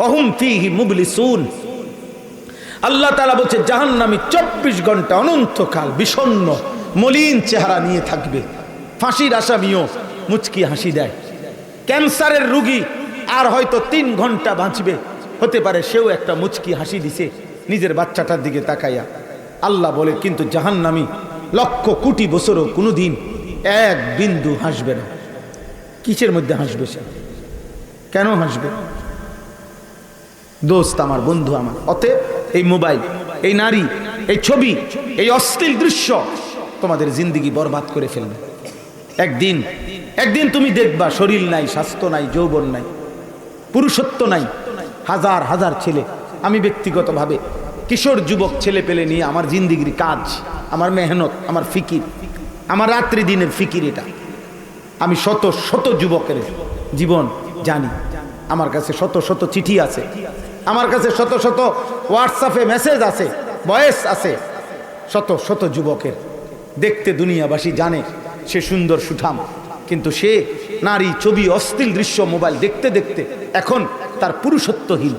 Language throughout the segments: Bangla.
ওহুম ফীহি মুবলিসুন। আল্লাহ তাআলা বলছে জাহান্নামী 24 ঘন্টা অনন্তকাল বিষণ্ণ মলিন চেহারা নিয়ে থাকবে। ফাঁসির আসামিও মুচকি হাসি দেয়। ক্যান্সারের রোগী আর হয়তো 3 ঘন্টা বাঁচবে, হতে পারে সেও একটা মুচকি হাসি দিছে নিজের বাচ্চাটার দিকে তাকাইয়া। আল্লাহ বলে কিন্তু জাহান্নামী লক্ষ কোটি বছরও কোনোদিন এক বিন্দু হাসবে না। কিসের মধ্যে হাসবে সে? কেন হাসবে? দোস্ত আমার, বন্ধু আমার, অতএব এই মোবাইল, এই নারী, এই ছবি, এই অশ্লীল দৃশ্য তোমাদের জিন্দেগি বরবাদ করে ফেলবে। একদিন তুমি দেখবা শরীর নাই, স্বাস্থ্য নাই, যৌবন নাই, পুরুষত্ব নাই। হাজার হাজার ছেলে, আমি ব্যক্তিগতভাবে কিশোর যুবক ছেলে পেলে নিয়ে আমার জিন্দেগির কাজ, আমার মেহনত, আমার ফিকির, আমার রাত্রি দিনের ফিকির, এটা আমি শত শত যুবকের জীবন জানি। আমার কাছে শত শত চিঠি আছে, আমার কাছে শত শত হোয়াটসঅ্যাপে মেসেজ আছে, ভয়েস আছে শত শত যুবকের। দেখতে দুনিয়াবাসী জানে সে সুন্দর সুঠাম, কিন্তু সে নারী, ছবি, অশ্লীল দৃশ্য, মোবাইল দেখতে দেখতে এখন তার পুরুষত্বহীন।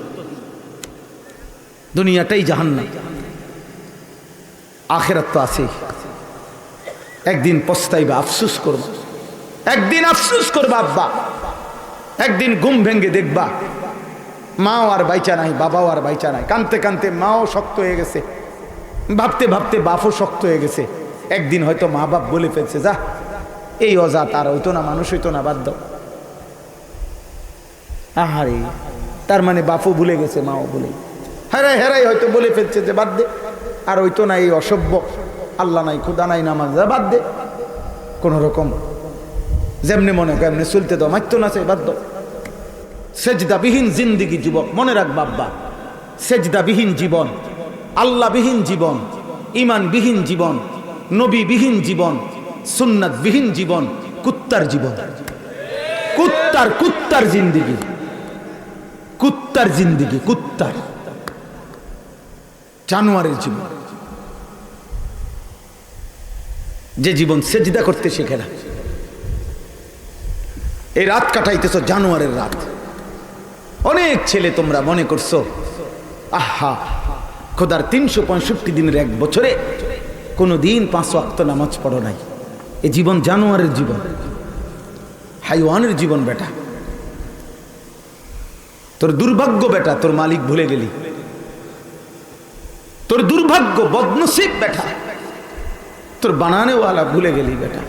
দুনিয়াটাই জাহান্নাম, আখিরাত তো আছেই। একদিন পস্তাইবা, আফসোস করবা, একদিন আফসোস করবা আব্বা। একদিন ঘুম ভেঙ্গে দেখবা মাও আর বাইচা নাই, বাবাও আর বাইচা নাই। কানতে কানতে মাও শক্ত হয়ে গেছে, ভাবতে ভাবতে বাপও শক্ত হয়ে গেছে। একদিন হয়তো মা বাপ বলে ফেলছে, যা এই অজাত আর হইতো না, মানুষ হইতো না, বাদ দাও। আহারে, তার মানে বাপও ভুলে গেছে, মাও ভুলে, হেরাই হেরাই হয়তো বলে ফেলছে যে বাদ দে, আর হইতো না, এই অসভ্য, আল্লাহ নাই, খুদা নাই, নামাজ, বাদ দে, কোন রকম যেমনি মনে করে এমনি চলতে দাও, মারতো না, বাদ দাও। সেজদাবিহীন জিন্দিগি যুবক, মনে রাখ বাব্বা, সেজদাবিহীন জীবন, আল্লাহবিহীন জীবন, ইমানবিহীন জীবন, নবীবিহীন জীবন, সুন্নাতবিহীন জীবন, কুত্তার জীবন। কুত্তার জিন্দিগি, কুত্তার জিন্দিগি, কুত্তার, জানোয়ারের জীবন। যে জীবন সেজদা করতে শেখে না, এই রাত কাটাইতেছ জানোয়ারের রাত। অনেক ছেলে তোমরা মনে করছো আহা খোদার 365 দিনের এক বছরে কোনো দিন 5 ওয়াক্ত নামাজ পড়ো নাই। এই জীবন জানোয়ারের জীবন, হাইওয়ানের জীবন। বেটা, তোর দুর্ভাগ্য বেটা, তোর মালিক ভুলে গেলি। তোর দুর্ভাগ্য, বদনসিব বেটা, তোর বানানেওয়ালা ভুলে গেলি বেটা।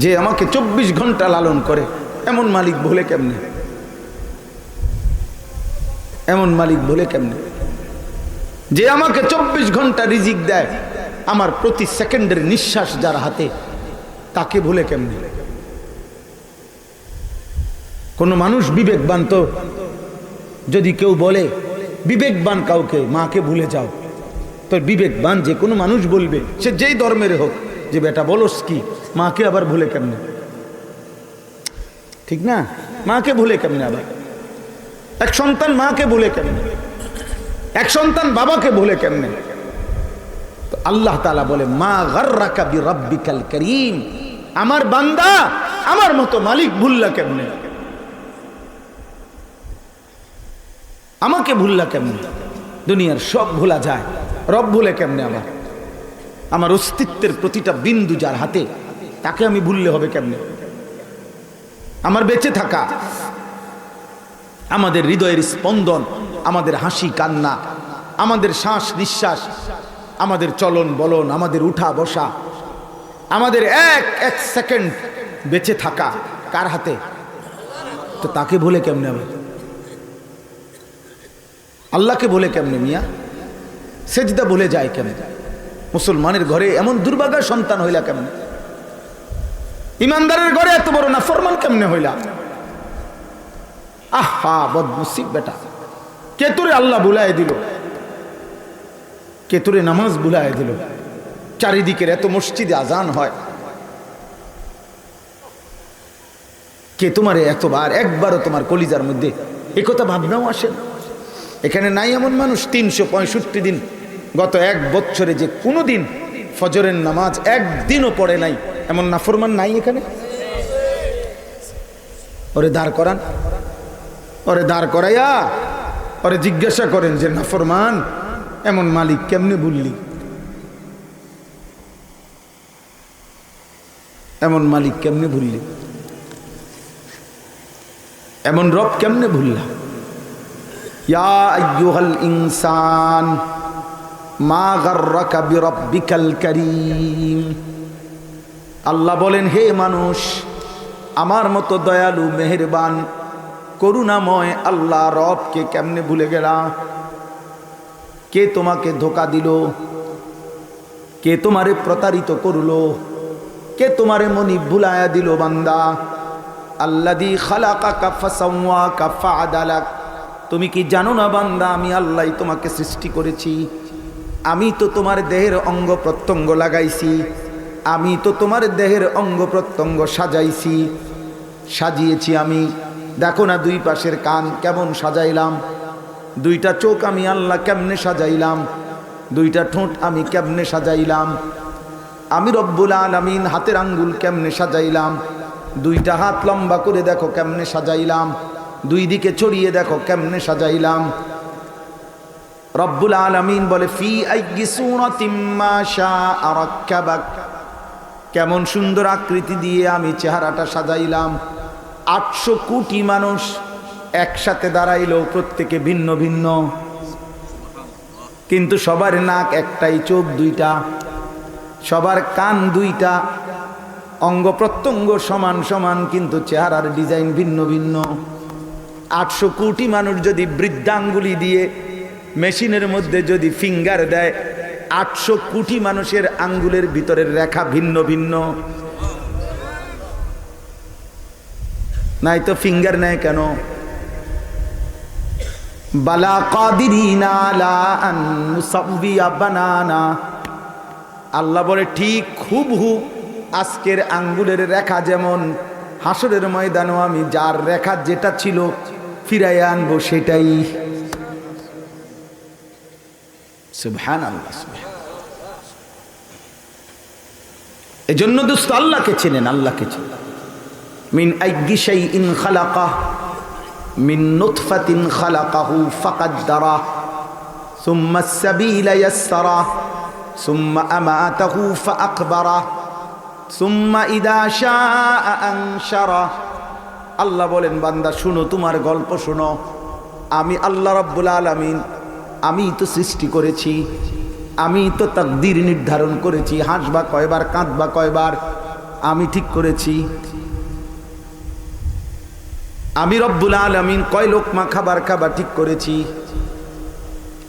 যে আমাকে 24 ঘন্টা লালন করে, এমন মালিক ভুলে কেমনে? এমন মালিক ভুলে কেমনে? যে আমাকে 24 ঘন্টা রিজিক দেয়, আমার প্রতি সেকেন্ডের নিঃশ্বাস যার হাতে, তাকে ভুলে কেমনে? কোন মানুষ বিবেকবান তো, যদি কেউ বলে বিবেকবান কাউকে, মাকে ভুলে যাও, তো বিবেকবান যে কোনো মানুষ বলবে, সে যেই ধর্মের হোক, যে বেটা বলস কি, মাকে আবার ভুলে কেমনে? ঠিক না? মাকে ভুলে কেমনে? আবার এক সন্তান মাকে ভুলে কেমনে? এক সন্তান বাবাকে ভুলে কেমনে? তো আল্লাহ তাআলা বলে, মা গাররাকা বিরাব্বিকাল কারীম, আমার বান্দা আমার মতো মালিক ভুললা কেমনে? আমাকে ভুললা কেমনে? দুনিয়ার সব ভোলা যায়, রব ভুলে কেমনে? আমার অস্তিত্বের প্রতিটা বিন্দু যার হাতে, তাকে আমি ভুললে হবে কেমনে? আমার বেঁচে থাকা, আমাদের হৃদয়ের স্পন্দন, আমাদের হাসি কান্না, আমাদের শ্বাস নিঃশ্বাস, আমাদের চলন বলন, আমাদের উঠা বসা, আমাদের এক এক সেকেন্ড বেঁচে থাকা কার হাতে? তো তাকে ভুলে কেমনে হবে? আল্লাহকে বলে কেমনে মিয়া? সেজদা ভুলে যায় কেমনে? মুসলমানের ঘরে এমন দুর্ভাগা সন্তান হইলা কেমনে? ইমানদারের ঘরে এত বড় নাফরমান কেমনে হইলা? আহা বদনসিব বেটা, কে তোরে আল্লাহ ভুলাই দিল, কে তোরে নামাজ ভুলাই দিল? চারিদিকের এত মসজিদে আজান হয়, কে তোমারে এতবার, একবারও তোমার কলিজার মধ্যে একথা ভাবনাও আসে না? এখানে নাই এমন মানুষ 365 দিন, গত 1 বছরে যে কোনো দিন ফজরের নামাজ একদিনও পড়ে নাই, এমন নাফরমান নাই এখানে? ওরে দাঁড় করান, ওরে দাঁড় করাইয়া ওরে জিজ্ঞাসা করেন যে নাফরমান এমন মালিক কেমনে ভুললি, এমন মালিক কেমনে ভুললি, এমন রব কেমনে ভুললা। ইয়া আইয়ুহাল ইনসান মা গাররাকা বিরাব্বিকাল কারীম। আল্লাহ বলেন, হে মানুষ, আমার মতো দয়ালু মেহেরবান করুণাময় আল্লাহ রবকে কেমনে ভুলে গেলা। কে তোমাকে ধোঁকা দিল, কে তোমারে প্রতারিত করলো, কে তোমারে মনি ভুলায়া দিল বান্দা। আল্লাযী খালাকাকা ফাসাওয়াকা ফাআদালাক। তুমি কি জানো না বান্দা, আমি আল্লাহ তোমাকে সৃষ্টি করেছি, আমি তো তোমার দেহের অঙ্গ প্রত্যঙ্গ লাগাইছি, আমি তো তোমার দেহের অঙ্গ প্রত্যঙ্গ সাজাইছি, সাজিয়েছি আমি। দেখো না দুই পাশের কান কেমন সাজাইলাম, দুইটা চোখ আমি আল্লাহ কেমনে সাজাইলাম, দুইটা ঠোঁট আমি কেমনে সাজাইলাম, আমি রব্বুল আলামিন হাতের আঙ্গুল কেমনে সাজাইলাম, দুইটা হাত লম্বা করে দেখো কেমনে সাজাইলাম, দুই দিকে ছড়িয়ে দেখো কেমনে সাজাইলাম। রব্বুল আলামিন বলে, ফি আইয়ি সূরাতিম মা শাআ রাক্কাবাক। কেমন সুন্দর আকৃতি দিয়ে আমি চেহারাটা সাজাইলাম। 800 কোটি মানুষ একসাথে দাঁড়াইলো, প্রত্যেকে ভিন্ন ভিন্ন, কিন্তু সবার নাক একটাই, চোখ দুইটা, সবার কান দুইটা, অঙ্গ প্রত্যঙ্গ সমান সমান, কিন্তু চেহারার ডিজাইন ভিন্ন ভিন্ন। 800 কোটি মানুষ যদি বৃদ্ধাঙ্গুলি দিয়ে মেশিনের মধ্যে যদি ফিঙ্গার দেয়, 800 কোটি মানুষের আঙ্গুলের ভিতরের রেখা ভিন্ন ভিন্ন। নাই তো ফিঙ্গার নেয় কেন? বালা কাদিরিনা আলা আন নুসাব্বিয়া বানানা। আল্লাহ বলে, ঠিক হুবহু আজকের আঙ্গুলের রেখা যেমন, হাসরের ময়দানেও আমি যার রেখা যেটা ছিল ফিরাইয়া আনবো সেটাই। সুবহানাল্লাহ। এজন্য দোস্ত আল্লাহকে চেনেন, আল্লাহকে চেনেন। মিন আইয়ি শাইইন খালাকা মিন নুতফাতিন খালাকাহু ফাকাদ্দারা সুম্মা আস-সাবিলা ইয়াসসারা সুম্মা আমাতাহু ফাআকবারা সুম্মা ইদা শাআ আনশারা। আল্লাহ বলেন, বান্দা শুনো, তোমার গল্প শুনো। আমি আল্লাহ রাব্বুল আলামিন, আমি তো সৃষ্টি করেছি, আমি তো তাকদীর নির্ধারণ করেছি, হাসবা কয়বার কাঁদবা কয়বার আমি ঠিক করেছি। আমি রব্বুল আলামিন কয় লোকমা খাবার খাবার ঠিক করেছি।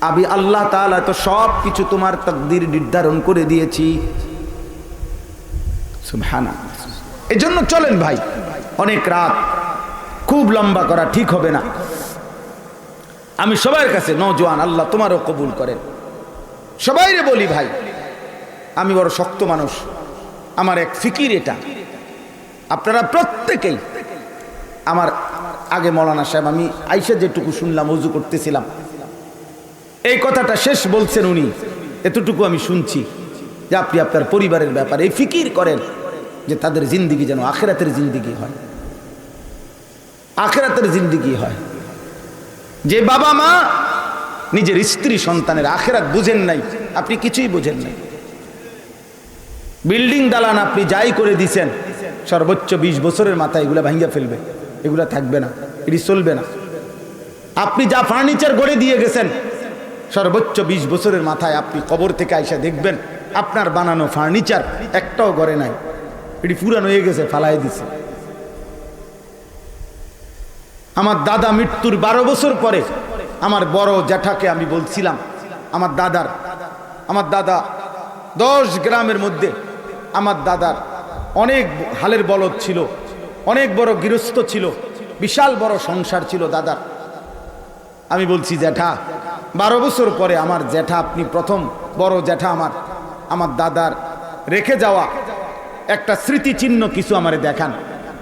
আমি আল্লাহ তাআলা তো সব কিছু তোমার তাকদীর নির্ধারণ করে দিয়েছি। সুবহানাল্লাহ। এজন্য চলেন ভাই, অনেক রাত খুব লম্বা করা ঠিক হবে না। আমি সবার কাছে, নওজোয়ান, আল্লাহ তোমারও কবুল করেন, সবাইরে বলি, ভাই আমি বড় শক্ত মানুষ, আমার এক ফিকির এটা। আপনারা প্রত্যেকেই, আমার আগে মৌলানা সাহেব, আমি আইসা যেটুকু শুনলাম, ওযু করতেছিলাম, এই কথাটা শেষ বলছেন উনি, এতটুকু আমি শুনছি যে আপনি আপনার পরিবারের ব্যাপারে এই ফিকির করেন যে তাদের জিন্দিগি যেন আখিরাতের জিন্দিগি হয়, আখিরাতের জিন্দিগি হয়। যে বাবা মা নিজের স্ত্রী সন্তানের আখিরাত বুঝেন নাই, আপনি কিছুই বুঝেন নাই। বিল্ডিং দালান আপনি যাই করে দিছেন, সর্বোচ্চ 20 বছরের মাথায় এগুলা ভাঙ্গা ফেলবে, এগুলা থাকবে না, এটি চলবে না। আপনি যা ফার্নিচার গড়ে দিয়ে গেছেন, সর্বোচ্চ 20 বছরের মাথায় আপনি কবর থেকে আইসা দেখবেন আপনার বানানো ফার্নিচার একটাও গড়ে নাই, এটি পুরানো হয়ে গেছে, ফালাই দিছে। আমার দাদা মৃত্যুর 12 বছর পরে আমার বড় জ্যাঠাকে আমি বলছিলাম, আমার দাদা 10 গ্রামের মধ্যে, আমার দাদার অনেক হালের বলদ ছিল, অনেক বড় গৃহস্থ ছিল, বিশাল বড় সংসার ছিল দাদার। আমি বলছি, জ্যাঠা 12 বছর পরে আমার জ্যাঠা, আপনি প্রথম বড় জ্যাঠা, আমার দাদার রেখে যাওয়া একটা স্মৃতিচিহ্ন কিছু আমারে দেখান,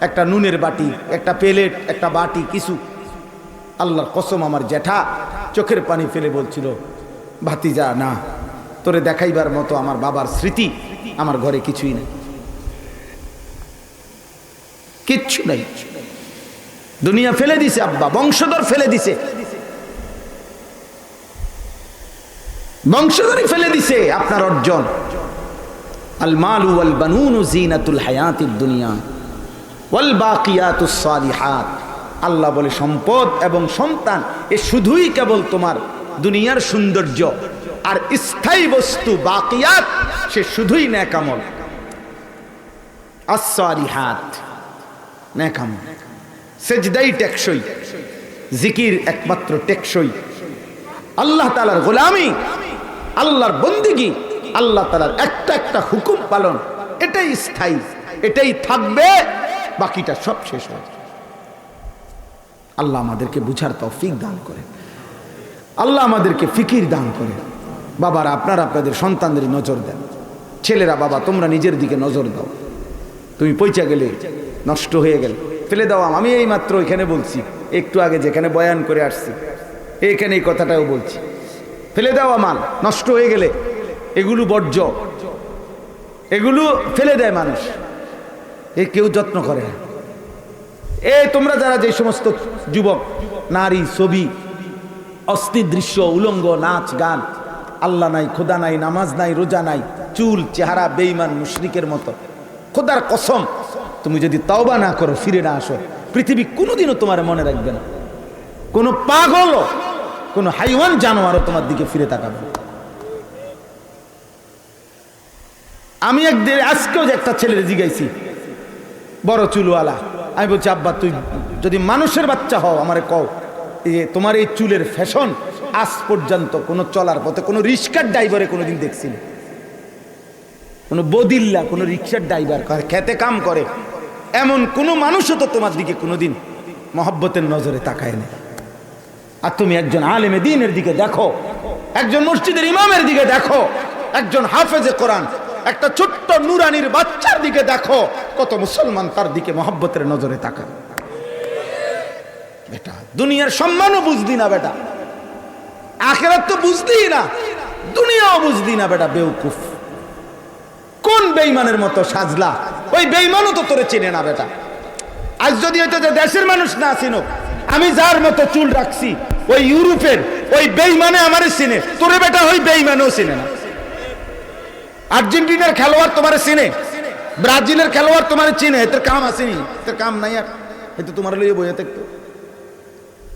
একটা নুনের বাটি, একটা প্লেট, একটা বাটি, কিছু। আল্লাহর কসম, আমার জ্যাঠা চোখের পানি ফেলে বলছিল, ভাতিজা না, তোরে দেখাইবার মতো আমার বাবার স্মৃতি আমার ঘরে কিছুই নেই, কিচ্ছু নাই। দুনিয়া ফেলে দিছে, আব্বা বংশধর ফেলে দিছে, বংশধরই ফেলে দিছে আপনার অর্জন। আল মালু ওয়াল বানুন জিনাতুল হায়াতিদ দুনিয়া ওয়াল বাকিয়াতুস সালিহাত। আল্লাহ বলে সম্পদ এবং সন্তান এ শুধুই কেবল তোমার দুনিয়ার সৌন্দর্য, আর স্থায়ী বস্তু বাকিয়াত সে শুধুই নেক আমল। আস-সালিহাত নেক আমল, সেজদাই টেকসই, জিকির একমাত্র টেকসই, আল্লাহ তাআলার গোলামি, আল্লাহর বন্দিগি, আল্লাহ তাআলার একটা একটা হুকুম পালন, এটাই স্থায়ী, এটাই থাকবে, বাকিটা সব শেষ হবে। আল্লাহ আমাদেরকে বুঝার তৌফিক দান করেন, আল্লাহ আমাদেরকে ফিকির দান করেন। বাবারা আপনারা আপনাদের সন্তানদের নজর দেন, ছেলেরা বাবা তোমরা নিজের দিকে নজর দাও। তুমি পয়চা গেলে, নষ্ট হয়ে গেলে ফেলে দাও। আমি এই মাত্র এখানে বলছি, একটু আগে যেখানে বয়ান করে আসছি এখানে এই কথাটাও বলছি, ফেলে দেওয়া মাল নষ্ট হয়ে গেলে এগুলো বর্জ্য, এগুলো ফেলে দেয় মানুষ, এ কেউ যত্ন করে না। তোমরা যারা যে সমস্ত যুবক নারী ছবি, অস্থির দৃশ্য, উলঙ্গ নাচ গান, আল্লাহ নাই, খোদা নাই, নামাজ নাই, রোজা নাই, চুল চেহারা বেঈমান মুশরিকের মতো, খোদার কসম তুমি যদি তওবা না করো, ফিরে না আসো, পৃথিবী কোনোদিনও তোমার মনে রাখবে না। কোন পাগল, কোন হাইওয়ান জানোয়ারও তোমার দিকে ফিরে তাকাবে। আমি একদিন আজকেও যে একটা ছেলের জিগাইছি, বড় চুলওয়ালা, আমি বলছি আব্বা তুই যদি মানুষের বাচ্চা হও আমারে কও, তোমার এই চুলের ফ্যাশন আজ পর্যন্ত কোনো চলার পথে কোনো রিক্সার ড্রাইভারে কোনোদিন দেখছি না, কোনো বদিল্লা, কোনো রিক্সার ড্রাইভার খেতে কাম করে এমন কোনো মানুষও তো তোমার দিকে কোনোদিন মহব্বতের নজরে তাকায় না। আর তুমি একজন আলেমে দ্বীনের দিকে দেখো, একজন মসজিদের ইমামের দিকে দেখো, একজন হাফেজে কোরআন, একটা ছোট্ট নুরানির বাচ্চার দিকে দেখো, কত মুসলমান তার দিকে মহব্বতের নজরে তাকায়। বেটা দুনিয়ার সম্মানও বুঝদি না বেটা, আখিরাত তো বুঝদি না, দুনিয়াও বুঝদি না বেটা, বেউকুফ। কোন বেঈমানের মতো সাজলা, ওই বেঈমানও তো তোরে চেনে না বেটা। আজ যদি হয়তো যে দেশের মানুষ না চিনুক, আমি যার মতো চুল রাখছি ওই ইউরোপের ওই বেঈমানে আমারে চিনে, তোরে বেটা ওই বেঈমানেও চিনে না। আর্জেন্টিনার খেলোয়াড় তোমারে চিনে, ব্রাজিলের খেলোয়াড় তোমারে চিনে, এদের কাম আসেনি, এদের কাম নাই, আর হয়তো তোমার লইয়ে বইয়ে থাকতো।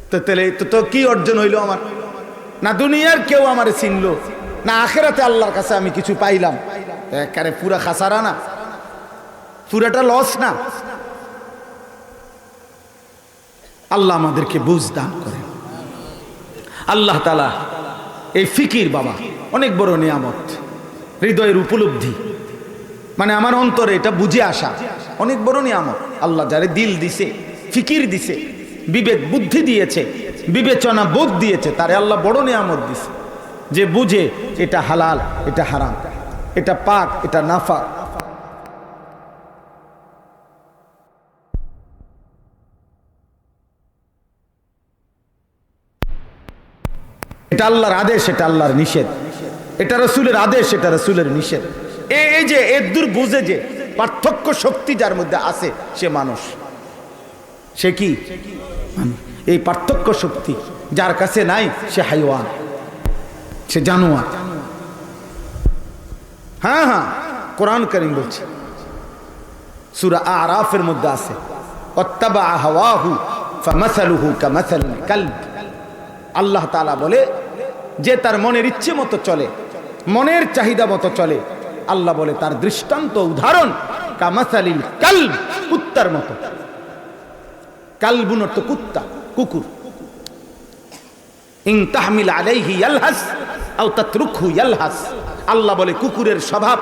তো তাহলে তো কি অর্জন হইলো আমার? না দুনিয়ার কেউ আমারে চিনলো, না আখেরাতে আল্লাহর কাছে আমি কিছু পাইলাম। একেবারে পুরা খাসারা না, পুরাটা লস না। আল্লাহ আমাদেরকে বুঝ দান করে। আল্লাহ তাআলা এই ফিকির বাবা অনেক বড় নিয়ামত, হৃদয়ের উপলব্ধি, মানে আমার অন্তরে এটা বুঝে আসা অনেক বড় নিয়ামত। আল্লাহ যারে দিল দিছে, ফিকির দিছে, বিবেক বুদ্ধি দিয়েছে, বিবেচনা বোধ দিয়েছে, তারে আল্লাহ বড় নিয়ামত দিছে, যে বুঝে এটা হালাল, এটা হারাম, এটা পাক, এটা নাফা। এটা আল্লাহর আদেশ, এটা আল্লাহর নিষেধ, এটা রাসূলের আদেশ, এটা রাসূলের নিষেধ। এই যে এর দূর বুঝে যে পার্থক্য শক্তি যার মধ্যে আছে, সে মানুষ। সে কি? এই পার্থক্য শক্তি যার কাছে নাই, সে হাইওয়ান, সে জানোয়ার। হ্যাঁ হ্যাঁ, কোরআন কারীম বলছে, সূরা আরাফের মধ্যে আছে, ওয়াত্তাবা হাওয়াহু ফামাসালুহু কামাসালিল কালব। আল্লাহ তাআলা বলে যে তার মনের ইচ্ছে মতো চলে, মনের চাহিদা মতো চলে, আল্লাহ বলে তার দৃষ্টান্ত, উদাহরণ কামাসালিল কালব, কুত্তার মতো। কালবুন অর্থ কুত্তা, কুকুর। ইন তাহমিল আলাইহি ইয়ালহাস আও তাতরুকহু ইয়ালহাস। আল্লাহ বলে কুকুরের স্বভাব,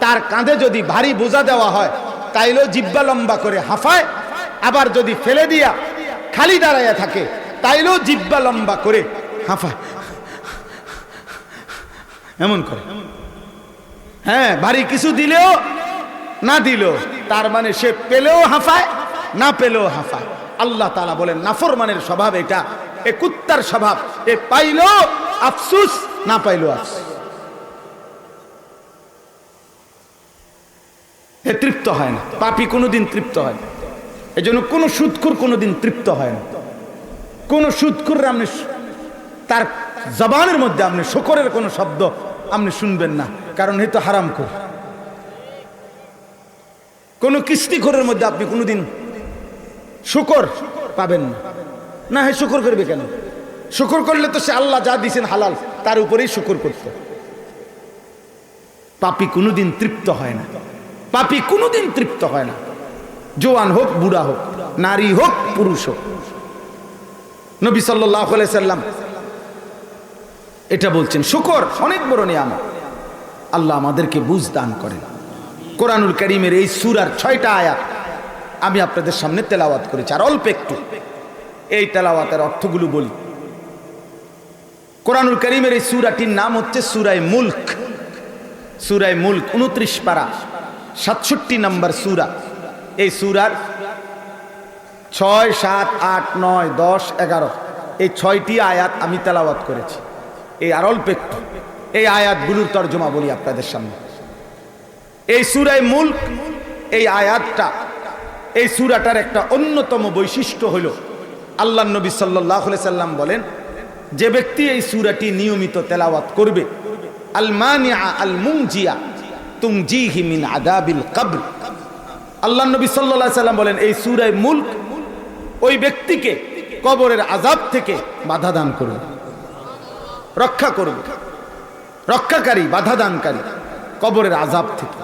তার কাঁধে যদি ভারী বোঝা দেওয়া হয় তাইলেও জিহ্বা লম্বা করে হাঁফায়, আবার যদি ফেলে দিয়া খালি দাঁড়াইয়া থাকে তাইলেও জিহ্বা লম্বা করে হাঁফায়, এমন করে। হ্যাঁ, ভারী কিছু দিলেও না দিলেও, তার মানে সে পেলেও হাঁফায়, না পেলেও হাঁফায়। আল্লাহ তাআলা বলেন নাফরমানের স্বভাব এটা, এ কুত্তার স্বভাব, এ পাইলো আফসুস, না পাইলো আফসুস, এ তৃপ্ত হয় না। পাপী কোনোদিন তৃপ্ত হয় না। এই জন্য কোনো সুদখোর কোনোদিন তৃপ্ত হয় না। কোন সুদখোর আপনি তার জবানের মধ্যে আপনি শুকরের কোনো শব্দ আপনি শুনবেন না, কারণ এই তো হারামখোর। কোন কিস্তিখোরের মধ্যে আপনি কোনোদিন শুকর পাবেন না। না, হে শুকর করবে কেন? শুকর করলে তো সে আল্লাহ যা দিয়েছেন হালাল, তার উপরেই শুকর করত। পাপী কোনোদিন তৃপ্ত হয় না, পাপী কোনোদিন তৃপ্ত হয় না, জওয়ান হোক বুড়া হোক, নারী হোক পুরুষ হোক। নবী সাল্লাল্লাহু আলাইহি সাল্লাম এটা বলছেন, শুকর অনেক বড় নিয়ামত। আল্লাহ আমাদেরকে বুঝ দান করেন। কোরআনুল কারীমের এই সূরার 6টা আয়াত আমি আপনাদের সামনে তেলাওয়াত করেছি, আর অল্প একটু এই তেলাওয়াতের অর্থগুলো বলি। কোরআনুল কারীমের এই সূরাটির নাম হচ্ছে সূরায়ে মুলক। সূরায়ে মুলক 29 পারা 67 নম্বর সূরা। এই সূরার 6, 7, 8, 9, 10, 11 এই 6টি আয়াত আমি তেলাওয়াত করেছি। এই আর অল্প একটু এই আয়াতগুলোর তর্জমা বলি আপনাদের সামনে। এই সূরায়ে মুলক, এই আয়াতটা, এই সূরাটার একটা অন্যতম বৈশিষ্ট্য হলো আল্লাহর নবী সাল্লাল্লাহু আলাইহি সাল্লাম বলেন, যে ব্যক্তি এই সূরাটি নিয়মিত তেলাওয়াত করবে, আল মানিআ আল মুনজিয়া তুমজিহি মিন আযাবিল কবর। আল্লাহর নবী সাল্লাল্লাহু আলাইহি সাল্লাম বলেন, এই সূরায়ে মুলক ওই ব্যক্তিকে কবরের আযাব থেকে বাধা দান করবে, রক্ষা করবে, রক্ষাকারী, বাধা দানকারী কবরের আযাব থেকে।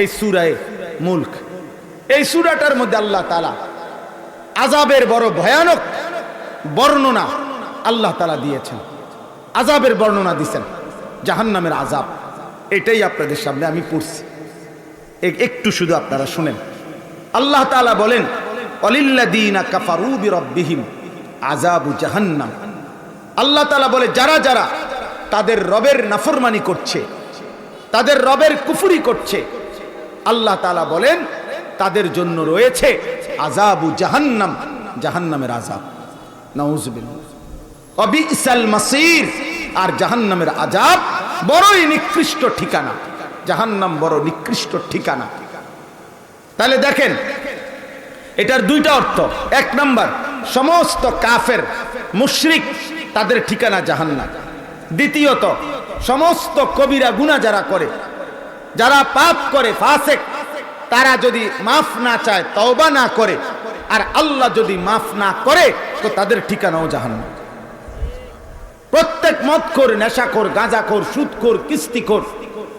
এই সূরায়ে মুলক, এই সূরাটার মধ্যে আল্লাহ তাআলা আযাবের বড় ভয়ানক বর্ণনা আল্লাহ তাআলা দিয়েছেন। আযাবের বর্ণনা দিয়েছেন, জাহান্নামের আযাব। এটাই আপনাদের সামনে আমি পড়ছি, একটু শুধু আপনারা শুনেন। আল্লাহ তাআলা বলেন, ওয়ালিল্লাযীনা কাফারু বিরাব্বিহিম আযাবু জাহান্নাম। আল্লাহ তাআলা বলে, যারা যারা তাদের রবের নাফরমানি করছে, তাদের রবের কুফরি করছে, আল্লাহ তাআলা বলেন তাদের জন্য রয়েছে আযাবু জাহান্নাম, জাহান্নামের আযাব। নাউযুবিল্লাহ। ওয়াবিসাল মাসীর, আর জাহান্নামের আযাব বড়ই নিকৃষ্ট ঠিকানা। জাহান্নাম বড় নিকৃষ্ট ঠিকানা। তাহলে দেখেন, এটার দুইটা অর্থ। এক নাম্বার, সমস্ত কাফের মুশরিক তাদের ঠিকানা জাহান্নাম। দ্বিতীয়ত, সমস্ত কবিরা গুনাহ যারা করে, যারা পাপ করে, ফাসিক, তারা যদি মাফ না চায়, তওবা না করে, আর আল্লাহ যদি মাফ না করে, তো তাদের ঠিকানাও জাহান্নাম। প্রত্যেক মদখোর, নেশাখোর, গাঁজাখোর, সুদখোর, কিস্তিখোর,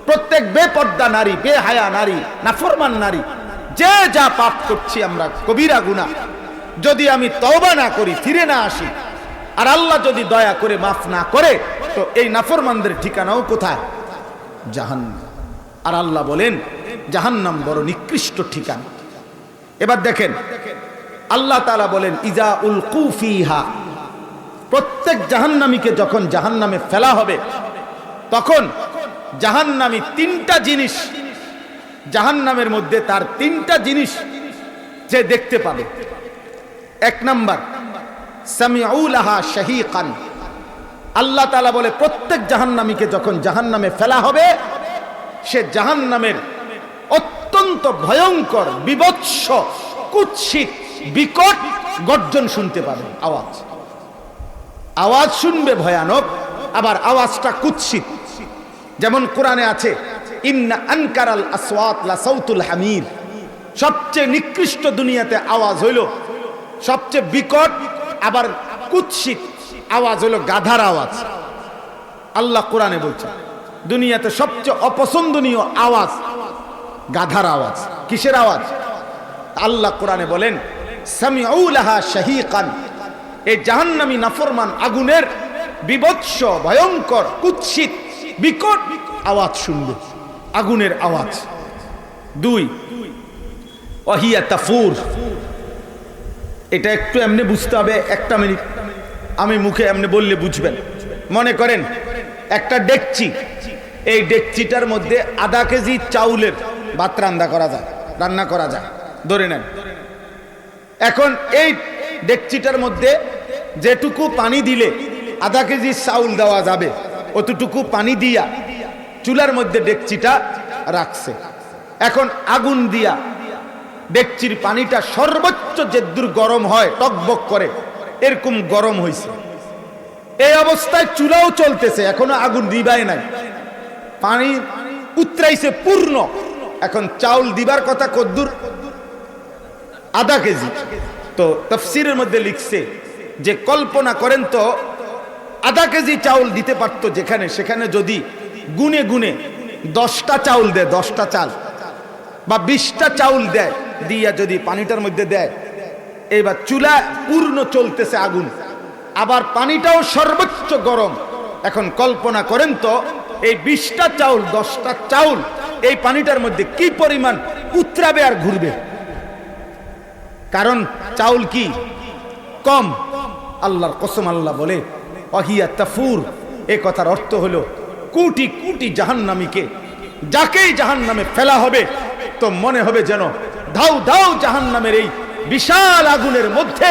প্রত্যেক বেপর্দা নারী, বেহায়া নারী, নাফরমান নারী, যে যা পাপ করছি আমরা, কবিরা গুনাহ, যদি আমি তওবা না করি, ফিরে না আসি, আর আল্লাহ যদি দয়া করে মাফ না করে, তো এই নাফরমানদের ঠিকানাও কোথায়? জাহান্নাম। আর আল্লাহ বলেন জাহান্নাম বড় নিকৃষ্ট ঠিকানা। এবার দেখেন, আল্লাহ তাআলা বলেন, ইজা উলকু ফিহা, প্রত্যেক জাহান্নামীকে যখন জাহান্নামে ফেলা হবে, তখন জাহান্নামী তিনটা জিনিস, জাহান্নামের মধ্যে তার তিনটা জিনিস যে দেখতে পাবে। এক নাম্বার, সামিউ লাহা শাহীকান। আল্লাহ তাআলা বলে, প্রত্যেক জাহান্নামীকে যখন জাহান্নামে ফেলা হবে, সে জাহান্নামের অত্যন্ত ভয়ঙ্কর, বিভৎস, কুৎসিত, বিকট গর্জন শুনতে পাবে। আওয়াজ, আওয়াজ শুনবে ভয়ানক, আবার আওয়াজটা কুৎসিত। যেমন কোরআনে আছে, ইন্না আনকারাল আসওয়াত লা সাউতুল হামির। সবচেয়ে নিকৃষ্ট দুনিয়াতে আওয়াজ হইল, সবচেয়ে বিকট আবার কুৎসিত আওয়াজ হলো গাধার আওয়াজ। আল্লাহ কোরআনে বলছেন, দুনিয়াতে সবচেয়ে অপছন্দনীয় আওয়াজ গাধার আওয়াজ। কিসের আওয়াজ? আল্লাহ কোরআনে বলেন, সামিউ লাহা শাহীকান। এই জাহান্নামী নাফরমান আগুনের বিভৎস, ভয়ঙ্কর, কুৎসিত, বিকট আওয়াজ শুনবে, আগুনের আওয়াজ। দুই, ওয়াহিয়া তাফুর। এটা একটু এমনি বুঝতে হবে, একটা মিনিট আমি মুখে এমনি বললে বুঝবেন। মনে করেন একটা ডেকচি, এই ডেকচিটার মধ্যে আধা কেজি চাউলের ভাত রান্না করা যায়, ধরে নেন। এখন এই ডেকচিটার মধ্যে যেটুকু পানি দিলে আধা কেজি চাউল দেওয়া যাবে, অতটুকু পানি দিয়া চুলার মধ্যে ডেকচিটা রাখছে। এখন আগুন দিয়া ডেকচির পানিটা সর্বোচ্চ যেদূর গরম হয় টকবক করে এরকম গরম হয়েছে। এই অবস্থায় চুলাও চলতেছে, এখনো আগুন নিভায় নাই, পানি উতরাইছে পূর্ণ। এখন চাউল দিবার কথা কদ্দুর? আধা কেজি। তো তাফসীরের মধ্যে লিখছে যে কল্পনা করেন তো আধা কেজি চাউল দিতে পারতো যেখানে, সেখানে যদি গুনে গুনে 10টা চাউল দেয়, 10টা চাল বা 20টা চাউল দেয়, দিয়া যদি পানিটার মধ্যে দেয়, এবার চুলা পূর্ণ চলতেছে আগুন, আবার পানিটাও সর্বোচ্চ গরম। এখন কল্পনা করেন তো এই 20টা চাউল 10টা চাউল এই পানিটার মধ্যে কি পরিমাণ উতরাবে আর ঘুরবে। কারণ চাউল কি কম। আল্লাহর কসম, আল্লাহ বলে অহিয়া তাফুর, এই কথার অর্থ হলো কোটি কোটি জাহান্নামীকে যাকেই জাহান্নামে ফেলা হবে তো মনে হবে যেন ধাউ ধাউ জাহান্নামের এই বিশাল আগুনের মধ্যে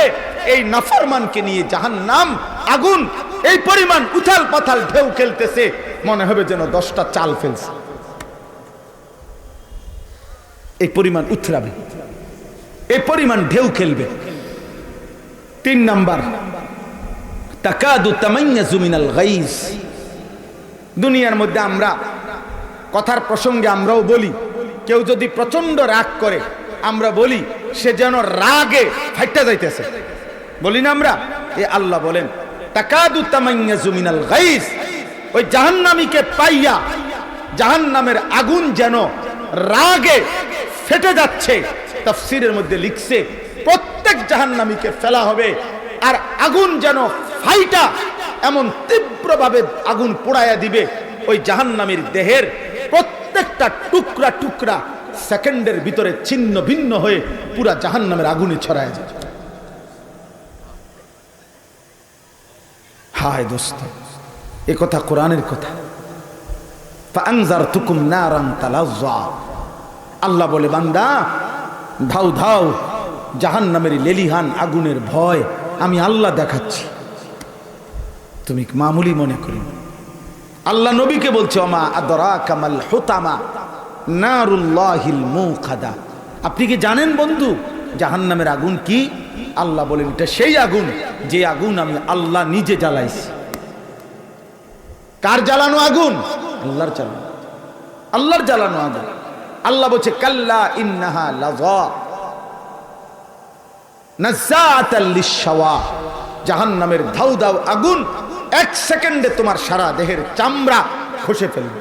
এই নাফরমানকে নিয়ে জাহান্নাম আগুন এই পরিমাণ উথাল পাথাল ঢেউ খেলতেছে, মনে হবে যেন 10টা চাল ফেলছে। এই পরিমাণ উথরাবে, এই পরিমাণ ঢেউ খেলবে। 3 নাম্বার, তাকাদু তামাইয়াজু মিনাল গাইজ। দুনিয়ার মধ্যে আমরা কথার প্রসঙ্গে আমরাও বলি, কেউ যদি প্রচন্ড রাগ করে আমরা বলি সে যেন রাগে ফাইটা যাইতেছে, বলি না আমরা? এ আল্লাহ বলেন তাকাদু তামাইয়াজু মিনাল গাইজ, ওই জাহান্নামীকে পাইয়া জাহান্নামের আগুন যেন রাগে ফেটে যাচ্ছে। তাফসীরের মধ্যে লিখছে প্রত্যেক জাহান্নামীকে ফেলা হবে আর আগুন যেন ফাইটা এমন তীব্রভাবে আগুন পোড়ায়া দিবে, ওই জাহান্নামীর দেহের প্রত্যেকটা টুকরা টুকরা সেকেন্ডের ভিতরে ছিন্ন ভিন্ন হয়ে পুরা জাহান্নামের আগুনে ছড়ায় যায়। হায় দোস্ত, এ কথা কোরআনের কথা। ফাআনজারতুকুম নারান তালাজ্জা, আল্লাহ বলে বান্দা ধাউ ধাউ জাহান্নামের লেলিহান আগুনের ভয় আমি আল্লাহ দেখাচ্ছি, তুমি মামুলি মনে করি। আল্লাহ নবীকে বলছে ওমা আদরাকা মাল হুতামা নারুল্লাহিল মুকাদা, আপনি কি জানেন বন্ধু জাহান্নামের আগুন কি? আল্লাহ বলেন এটা সেই আগুন যে আগুন আমি আল্লাহ নিজে জ্বালাইছি। কার জ্বালানো আগুন? আল্লাহর জ্বালানো, আল্লাহর জ্বালানো আগুন। আল্লাহ বলছে কাল্লা ইন্নাহা লাযা নাযাআতাল লিশশাওয়া, জাহান্নামের ধাউ ধাউ আগুন 1 সেকেন্ডে তোমার সারা দেহের চামড়া খসে ফেলবে।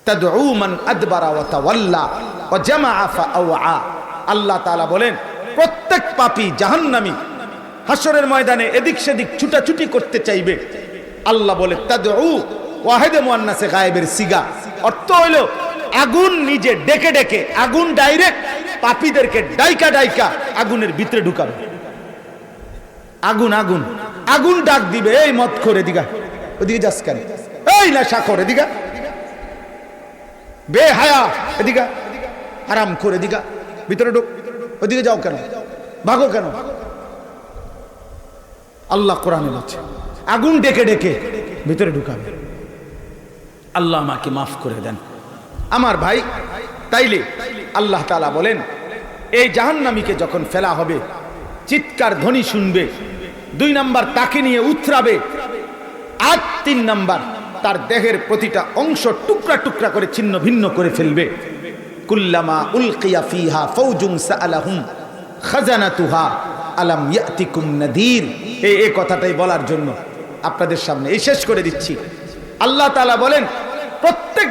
তাদউ মান আদবারা ওয়া তাওয়াল্লা ওয়া জামাআ ফাআওয়া, আল্লাহ তাআলা বলেন প্রত্যেক পাপী জাহান্নামী হাসরের ময়দানে এদিক সেদিক ছুটাছুটি করতে চাইবে। আল্লাহ বলে তাদউ, ওয়াহিদে মুআন্নাসে গায়েবের সিগা, অর্থ হলো আগুন নিজে ডেকে ডেকে, আগুন ডাইরেক্ট পাপীদেরকে ডাইকা ডাইকা আগুনের ভিতরে ঢুকাবে। আগুন আগুন আগুন ডাক দিবে, এই মত করে দিগা ওদিকে যাস কেন, এই নেশা করে দিগা, বেহায়া এদিকা, আরাম করে দিগা ভিতরে ঢুক, ওদিকে যাও কেন, ভাগো কেন? আল্লাহ কোরআনে বলছে আগুন ডেকে ডেকে ভিতরে ঢুকাবে। আল্লাহ আমাকে মাফ করে দেন আমার ভাই। তাইলে আল্লাহ তাআলা বলেন এই জাহান্নামীকে যখন ফেলা হবে চিৎকার ধ্বনি শুনবে। 2 নাম্বার তাকে নিয়ে উতরাবে। আর 3 নাম্বার তার দেহের প্রতিটা অংশ টুকরা টুকরা করে ছিন্ন ভিন্ন করে ফেলবে। কুল্লামা উলকিয়া ফিহা ফাওজুন সাআলাহুম খাজানাতুহা আলাম ইয়াতিকুম নাদির। এই কথাটাই বলার জন্য আপনাদের সামনে এই শেষ করে দিচ্ছি। আল্লাহ তাআলা বলেন প্রত্যেক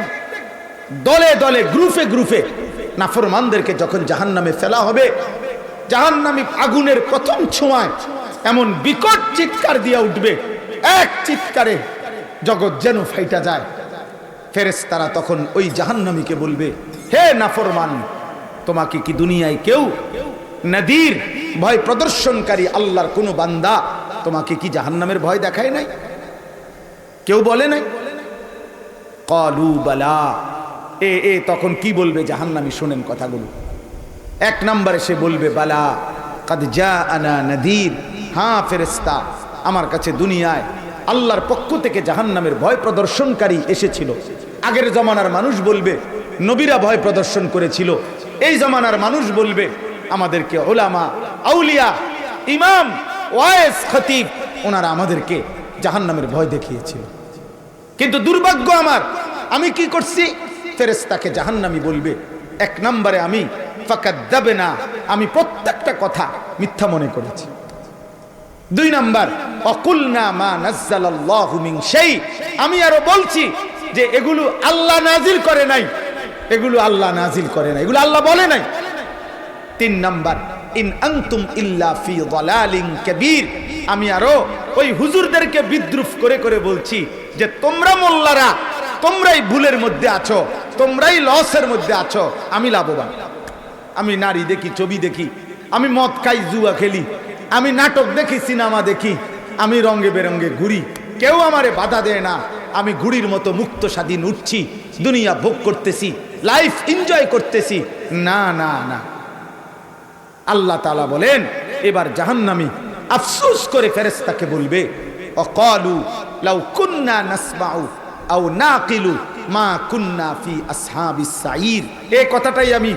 দলে দলে গ্রুপে গ্রুপে নাফরমানদেরকে যখন জাহান্নামে ফেলা হবে, জাহান্নামী আগুনের প্রথম ছোঁয়ায় এমন বিকট চিৎকার দিয়া উঠবে, এক চিৎকারে জগৎ যেন ফাইটা যায়। ফেরেশতারা তখন ওই জাহান্নামীকে বলবে হে নাফরমান, তোমাকে কি দুনিয়ায় কেউ নাদির ভয় প্রদর্শনকারী আল্লাহর কোন বান্দা তোমাকে কি জাহান্নামের ভয় দেখায় নাই? কেউ বলে নাই? ক্বালু বালা। তখন কি বলবে জাহান্নামী? শোনেন কথাগুলো। 1 নম্বরে সে বলবে বালা কাদ জাআনা নাদির, হ্যাঁ ফেরেশতা আমার কাছে দুনিয়ায় আল্লাহর পক্ষ থেকে জাহান্নামের ভয় প্রদর্শনকারী এসেছিল। আগের জমানার মানুষ বলবে নবীরা ভয় প্রদর্শন করেছিল, এই জামানার মানুষ বলবে আমাদেরকে উলামা, আউলিয়া, ইমাম, ওয়াইজ, খতিব, ওনারা আমাদেরকে জাহান্নামের ভয় দেখিয়েছিল। কিন্তু দুর্ভাগ্য আমার, আমি কি করছি? ফেরেশতাকে জাহান্নামী বলবে। এক নম্বরে আমি ফাকাদ্দাবনা, আমি প্রত্যেকটা কথা মিথ্যা মনে করেছি। দুই নাম্বার অকুলনা মা নাজ্জালাল্লাহু মিন শাই, আমি আরো বলছি যে এগুলো আল্লাহ নাজিল করে নাই, এগুলো আল্লাহ নাজিল করে নাই, এগুলো আল্লাহ বলে নাই। তিন নাম্বার ইন আনতুম ইল্লা ফি যালালিন কাবীর, আমি আরো ওই হুজুরদেরকে বিদ্রুপ করে করে বলছি যে তোমরা মোল্লারা, তোমরাই ভুলের মধ্যে আছো, তোমরাই লসের মধ্যে আছো, আমি লাভবান। আমি নারী দেখি, ছবি দেখি, আমি মদ খাই, জুয়া খেলি, আমি নাটক দেখি, সিনেমা দেখি, আমি রঙে বেরঙে ঘুরি, কেউ আমারে বাধা দেয় না। আমি ঘুড়ির মতো মুক্ত স্বাধীন উঠছি, দুনিয়া ভোগ করতেছি, লাইফ এনজয় করতেছি। না না না, আল্লাহ তাআলা বলেন এবার জাহান্নামী আফসোস করে ফেরেশতাকে বলবে অকালু লাউ কুন্না নাসমাউ আও নাকিলু মা কুন্না ফি আসহাবিস সাঈর। এই কথাটাই আমি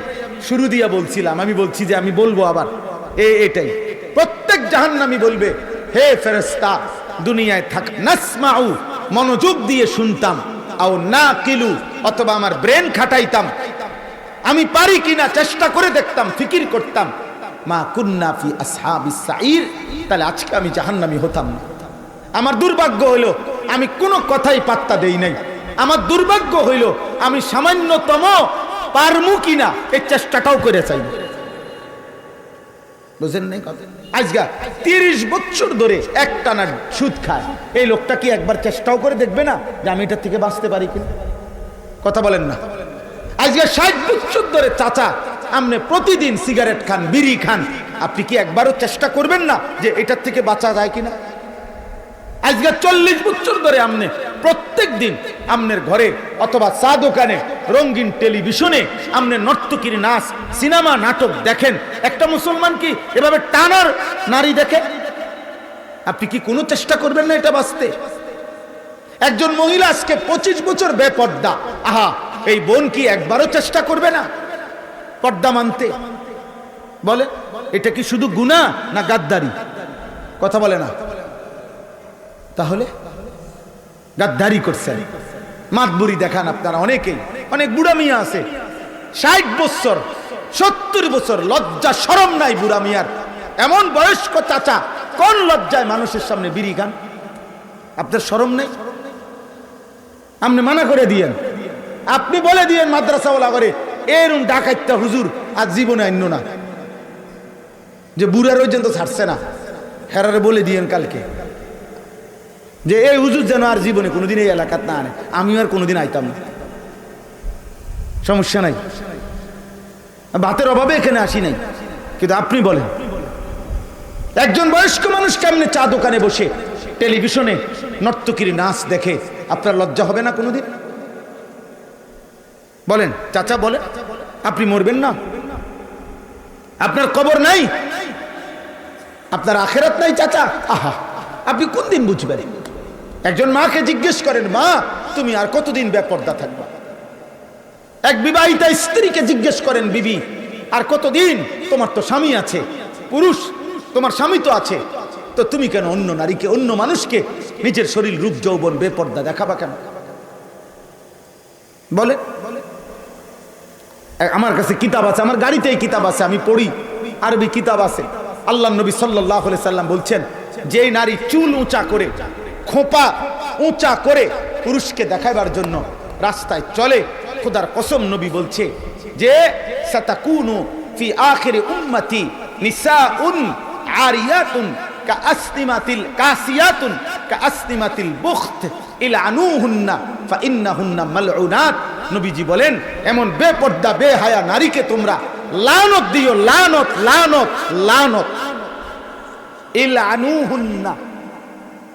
শুরু দিয়া বলছিলাম, আমি বলছি যে আমি বলবো আবার এটাই। প্রত্যেক জাহান্নামী বলবে হে ফেরেশতা, দুনিয়ায় থাক নাসমাউ, মনোযোগ দিয়ে শুনতাম, আও নাকিলু, অথবা আমার ব্রেন খাটাইতাম, আমি পারি কিনা চেষ্টা করে দেখতাম, ফিকির করতাম, মা কুন্না ফি আসহাবিস সাঈর, তাহলে আজকে আমি জাহান্নামী হতাম না। আমার দুর্ভাগ্য হইল আমি কোনো কথাই পাত্তা দেই নাই। আমার দুর্ভাগ্য হইল আমি সামান্যতম পারমু কিনা এই চেষ্টাটাও করে চাই। বুঝেন নাই কথা? আজকে 30 বছর ধরে একটানা সুদ খায়, এই লোকটা কি একবার চেষ্টাও করে দেখবে না যে আমি এটার থেকে বাঁচতে পারি কিনা? কথা বলেন না। আজকে 60 বছর ধরে চাচা আপনি প্রতিদিন সিগারেট খান, বিড়ি খান, আপনি কি একবারও চেষ্টা করবেন না যে এটার থেকে বাঁচা যায় কিনা? আজকে 40 বছর ধরে আপনি প্রত্যেক দিন আপনার ঘরে অথবা চা দোকানে, রঙিন টেলিভিশনে আপনি নর্তকীর নাচ, সিনেমা, নাটক দেখেন। একটা মুসলমান কি এভাবে টানার নারী দেখে? আপনি কি কোনো চেষ্টা করবেন না এটা বাঁচতে? একজন মহিলা আজকে 25 বছর বেপর্দা, আহা, এই বোন কি একবারও চেষ্টা করবে না পর্দা মানতে? বলে এটা কি শুধু গুনাহ না গাদ্দারি? কথা বলে না। তাহলে গাদ্দারি করছেন, মাতবুরি দেখান আপনারা অনেকেই। অনেক বুড়া মিয়া আছে 60 বছর 70 বছর, লজ্জা শরম নাই বুড়া মিয়ার। এমন বয়স্ক চাচা কোন লজ্জায় মানুষের সামনে বিড়ি খান? আপনার শরম নেই? আপনি মানা করে দিয়েন, আপনি বলে দিয়েন মাদ্রাসাওয়ালা করে এরম ডাকাইত্যা হুজুর আজ জীবনে আইন না, যে বুড়ার ওই তো ছাড়ছে না, হেরারে বলে দিয়েন কালকে যে এই হুজুর যেন আর জীবনে কোনোদিন এই এলাকাত না আনে, আমিও আর কোনোদিন আইতাম না। সমস্যা নাই, ভাতের অভাবে এখানে আসি নাই। কিন্তু আপনি বলেন একজন বয়স্ক মানুষ কেমনে চা দোকানে বসে টেলিভিশনে নর্তকীর নাচ দেখে, আপনার লজ্জা হবে না কোনোদিন? বলেন চাচা, বলেন। আপনি মরবেন না? আপনার কবর নাই? আপনার আখেরাত নাই চাচা? আহা, আপনি কোন দিন বুঝবেন? একজন মাকে জিজ্ঞেস করেন, মা তুমি আর কতদিন বেপর্দা থাকবা? এক বিবাহিতা স্ত্রীকে জিজ্ঞেস করেন, বিবি আর কতদিন? তোমার তো স্বামী আছে, পুরুষ তোমার স্বামী তো আছে, তো তুমি কেন অন্য নারীকে, অন্য মানুষকে নিজের শরীর, রূপ, যৌবন বেপর্দা দেখাবা কেন? বলে আমার কাছে কিতাব আছে, আমার গাড়িতেই কিতাব আছে, আমি পড়ি, আরবি কিতাব আছে। আল্লাহ নবী সাল্লাল্লাহু আলাইহি সাল্লাম বলছেন, যে নারী চুল উঁচা করে, খোপা উঁচা করে পুরুষকে দেখাবার জন্য রাস্তায় চলে, খোদার কসম নবী বলছে যে সাতাকুনু ফি আখিরি উম্মতি নিসাউন আরিয়াতুন কাআসনিমাতিল কাসিয়াতুন কাআসনিমাতিল বুখত ইলআনুহুন্না ফাইন্নাহুন্না মালউনাত। নবীজি বলেন এমন বেপর্দা বেহায়া নারীকে তোমরা লানত দিও, লানত লানত লানত। ইলআনুহুন্না,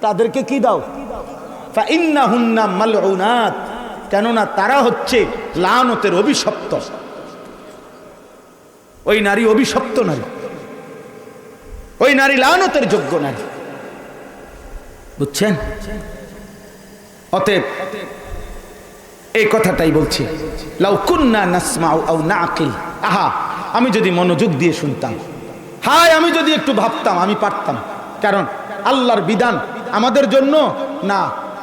তাদেরকে কি দাও? ফাইন্নাহুন্না মালউনাত, কেননা তারা হচ্ছে লানতের অভিশপ্ত। ওই নারী অভিশপ্ত নারী, ওই নারী লানতের যোগ্য নারী। বুঝছেন? অতএব এই কথাটাই বলছি, লাউ কুন্না নাসমাউ আও নাকিল আহা, আমি যদি মনোযোগ দিয়ে শুনতাম, হায় আমি যদি একটু ভাবতাম, আমি পারতাম। কারণ আল্লাহর বিধান আমাদের জন্য না,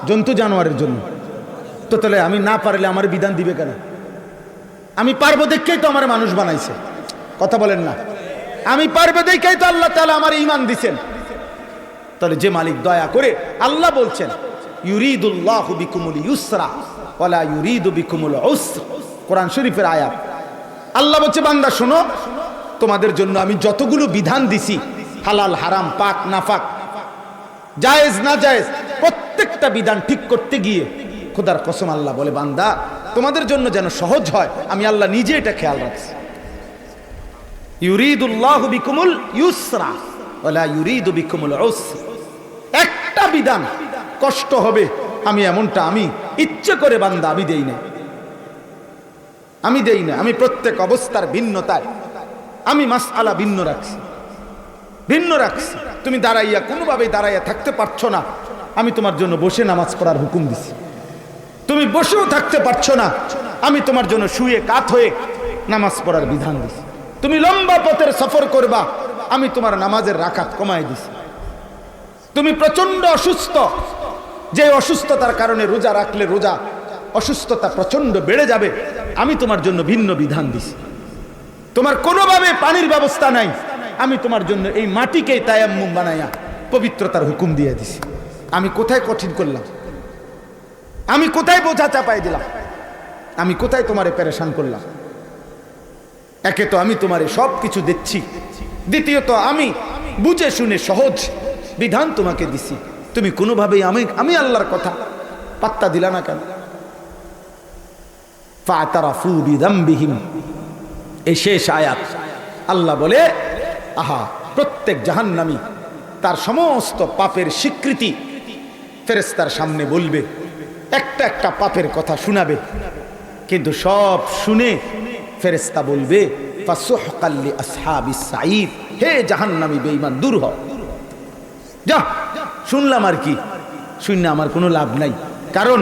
জন্তু জানোয়ারের জন্য। তো তাহলে আমি না পারলে আমার বিধান দিবে কেন? আমি পারবো দেখেই তো আমার মানুষ বানাইছে। কথা বলেন না? আমি পারবো দেখেই তো আল্লাহ তাআলা আমার ঈমান দিছেন। তাহলে যে মালিক দয়া করে, আল্লাহ বলছেন ইউরিদুল্লাহু বিকুমুল ইউসরা ওয়ালা ইউরিদু বিকুমুল উসর, কোরআন শরীফের আয়াত। আল্লাহ বলছে, বান্দা শোনো, তোমাদের জন্য আমি যতগুলো বিধান দিছি, হালাল হারাম, পাক নাফাক, জায়েজ না জায়েজ, প্রত্যেকটা বিধান ঠিক করতে গিয়ে খোদার কসম আল্লাহ বলে, বান্দা তোমাদের জন্য যেন সহজ হয়, আমি আল্লাহ নিজে এটা খেয়াল রাখছি। ইউরিদুল্লাহু বিকুমুল ইউসরা ওয়ালা ইউরিদু বিকুমুল উসর। একটা বিধান কষ্ট হবে, আমি এমনটা আমি ইচ্ছে করে বান্দা আমি দেই না, আমি দেই না। আমি প্রত্যেক অবস্থার ভিন্নতায় আমি মাসআলা ভিন্ন রাখছি, ভিন্ন রাখছি। তুমি দাঁড়াইয়া কোনোভাবেই দাঁড়াইয়া থাকতে পারছো না, আমি তোমার জন্য বসে নামাজ পড়ার হুকুম দিছি। তুমি বসেও থাকতে পারছো না, আমি তোমার জন্য শুয়ে কাত হয়ে নামাজ পড়ার বিধান দিছি। তুমি লম্বা পথের সফর করবা, আমি তোমার নামাজের রাকাত কমাই দিছি। তুমি প্রচন্ড অসুস্থ, যে অসুস্থতার কারণে রোজা রাখলে রোজা অসুস্থতা প্রচন্ড বেড়ে যাবে, আমি তোমার জন্য ভিন্ন বিধান দিছি। তোমার কোনোভাবে পানির ব্যবস্থা নাই, আমি তোমার জন্য এই মাটিকেই তায়াম্মুম বানাইয়া পবিত্রতার হুকুম দিয়ে দিছি। আমি কোথায় কঠিন করলাম? আমি কোথায় বোঝা চাপাই দিলাম? আমি কোথায় তোমারে পেরেশান করলাম? একে তো আমি তোমারে সব কিছু দিচ্ছি, দ্বিতীয়ত আমি বুঝে শুনে সহজ বিধান তোমাকে দিছি, তুমি কোনোভাবেই আমি আল্লাহর কথা পাত্তা দিলা না কেন? ফাতারাফু বিযামবিহিম, এই শেষ আয়াত। আল্লাহ বলে, আহা, প্রত্যেক জাহান্নামী তার সমস্ত পাপের স্বীকৃতি ফেরেশতার সামনে বলবে, একটা একটা পাপের কথা শোনাবে, কিন্তু সব শুনে ফেরেশতা বলবে, ফাসুহকাল লিআসহাবিস সাঈদ, হে জাহান্নামী বেঈমান, দূর হ, যা। শুনলাম আর কি, শুনলে আমার কোনো লাভ নাই, কারণ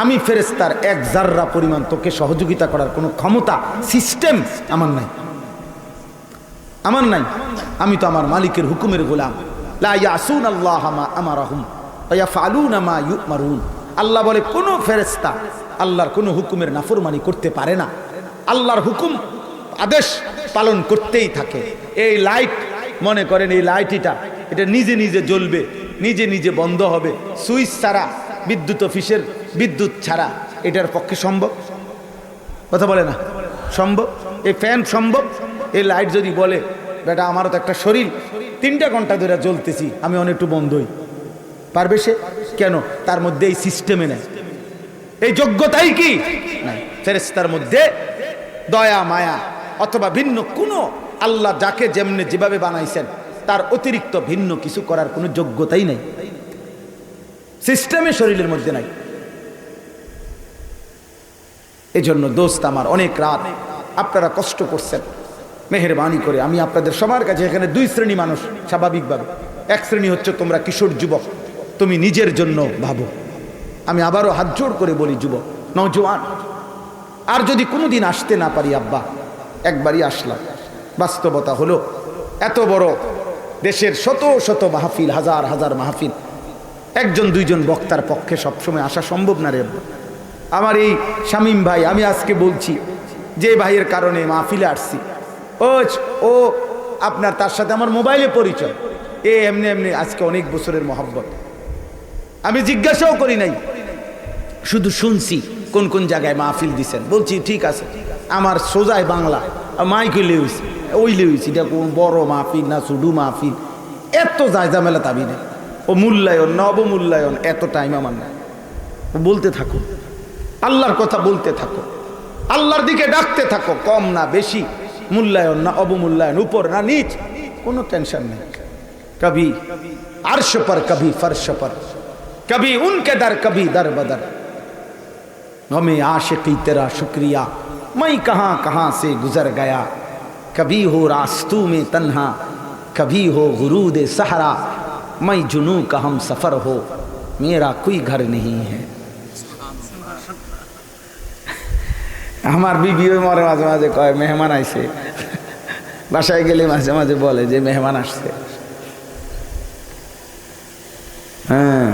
আমি ফেরেশতার এক জাররা পরিমাণ তোকে সহযোগিতা করার কোনো ক্ষমতা, সিস্টেম আমার নাই, আমার নাই। আমি তো আমার মালিকের হুকুমের গোলাম। লা ইয়াসুনাল্লাহ মা আমারাহুম ওয়া ইয়াফআলুনা মা ইউমারুন। আল্লাহ বলে, কোনো ফেরেশতা আল্লাহর কোনো হুকুমের নাফরমানি করতে পারে না, আল্লাহর হুকুম আদেশ পালন করতেই থাকে। এই লাইট, মনে করেন এই লাইটটা, এটা নিজে নিজে জ্বলবে, নিজে নিজে বন্ধ হবে, সুইচ ছাড়া, বিদ্যুৎ অফিসের বিদ্যুৎ ছাড়া এটার পক্ষে সম্ভব? কথা বলে না সম্ভব? এই ফ্যান সম্ভব? এই লাইট যদি বলে, বেটা আমারও তো একটা শরীর, 3 ঘন্টা ধরে জ্বলতেছি, আমি অনেকটু বন্ধই, পারবে সে? কেন? তার মধ্যে এই সিস্টেমে নেই, এই যোগ্যতাই কি নাই। ফেরেশতার মধ্যে দয়া মায়া অথবা ভিন্ন কোনো, আল্লাহ যাকে যেমনে যেভাবে বানাইছেন তার অতিরিক্ত ভিন্ন কিছু করার কোনো যোগ্যতাই নাই, সিস্টেমে শরীরের মধ্যে নাই। এজন্য দোস্ত আমার, অনেক রাত আপনারা কষ্ট করছেন, মেহেরবানি করে আমি আপনাদের সবার কাছে, এখানে 2 শ্রেণী মানুষ স্বাভাবিকভাবে। এক শ্রেণী হচ্ছে তোমরা কিশোর যুবক, তুমি নিজের জন্য ভাবো। আমি আবারও হাত জোড় করে বলি, যুবক নওজোয়ান, আর যদি কোনোদিন আসতে না পারি, আব্বা একবারই আসলাম, বাস্তবতা হলো এত বড় দেশের শত শত মাহফিল, হাজার হাজার মাহফিল, 1-2 বক্তার পক্ষে সবসময় আসা সম্ভব না রে। আমার এই শামীম ভাই, আমি আজকে বলছি যে ভাইয়ের কারণে মাহফিলে আসছি, ও আপনার তার সাথে আমার মোবাইলে পরিচয়, এমনি এমনি আজকে অনেক বছরের মহব্বত। আমি জিজ্ঞাসাও করি নাই, শুধু শুনছি কোন কোন জায়গায় মাহফিল দিছেন, বলছি ঠিক আছে। আমার সোজায় বাংলা মাইকে লেউছি, ওই লেউছি, এটা কোন বড় মাহফিল না শুধু মাহফিল, এত জায়জামেলা দাবি নেই। ও মূল্যায়ন না অবমূল্যায়ন, এত টাইম আমার না। বলতে থাকো, আল্লাহর কথা বলতে থাকো, আল্লাহর দিকে ডাকতে থাকো, কম না বেশি, মূল্যায়ন না অবমূল্যায়ন, উপর না নিচ, কোনো টেনশন নেই। কবি আরশ पर कभी फर्श पर, कभी उनके दर कभी दर बदर, हमें आशिकी तेरा शुक्रिया, मैं कहाँ कहाँ से गुजर गया, कभी हो रास्तों में तन्हा, कभी हो गुरूद सहरा, मैं जुनू का हम सफ़र हो, मेरा कोई घर नहीं है। আমার বিবিও মরে মাঝে মাঝে কয় মেহমান আইছে, বাসায় গেলে মাঝে মাঝে বলে যে মেহমান আসছে। হ্যাঁ,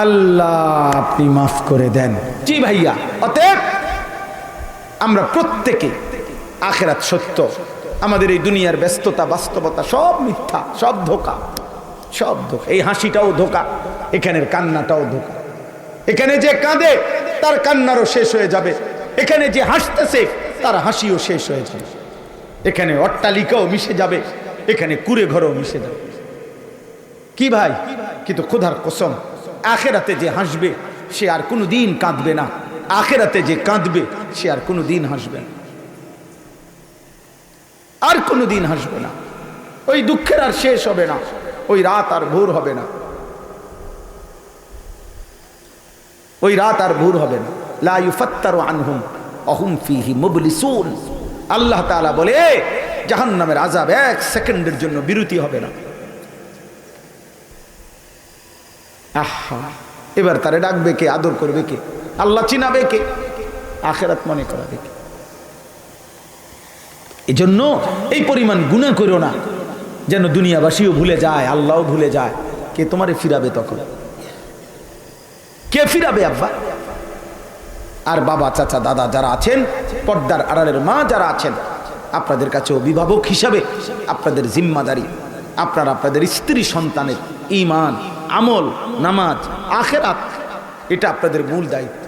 আল্লাহ আপনি মাফ করে দেন। জি ভাইয়া, অতএব আমরা প্রত্যেকে আখিরাত সত্য, আমাদের এই দুনিয়ার ব্যস্ততা বাস্তবতা সব মিথ্যা, সব ধোঁকা, সব ধোঁকা। এই হাসিটাও ধোঁকা, এখানের কান্নাটাও ধোঁকা। এখানে যে কাঁদে তার কান্নারও শেষ হয়ে যাবে, এখানে যে হাসতেছে তার হাসিও শেষ হয়ে যাবে, এখানে অট্টালিকাও মিশে যাবে, এখানে কুড়ে ঘরও মিশে যাবে। কি ভাই, কিন্তু খোদার কসম, আখেরাতে যে হাসবে সে আর কোনো দিন কাঁদবে না, আখেরাতে যে কাঁদবে সে আর কোনো দিন হাসবে না, আর কোনো দিন হাসবে না। ওই দুঃখের আর শেষ হবে না, ওই রাত আর ভোর হবে না, ওই রাত আর ভোর হবে না। লা ইউফাত্তারু আনহুম আহুম ফীহি মুবলিসুন। আল্লাহ তাআলা বলে জাহান্নামের আযাব এক সেকেন্ডের জন্য বিরতি হবে না। আহা, এবার তারে ডাকবে কে, আদর করবে কে, আল্লাহ চিনাবে কে, আখিরাত মনে করাবে কে? এজন্য এই পরিমাণ গুনাহ করো না যেন দুনিয়াবাসীও ভুলে যায়, আল্লাহও ভুলে যায়। কে তোমারে ফিরাবে তখন? কে ফিরাবে আব্বা? আর বাবা, চাচা, দাদা যারা আছেন, পর্দার আড়ালের মা যারা আছেন, আপনাদের কাছে অভিভাবক হিসাবে আপনাদের জিম্মাদারি, আপনারা আপনাদের স্ত্রী সন্তানের ঈমান, আমল, নামাজ, আখিরাত, এটা আপনাদের মূল দায়িত্ব।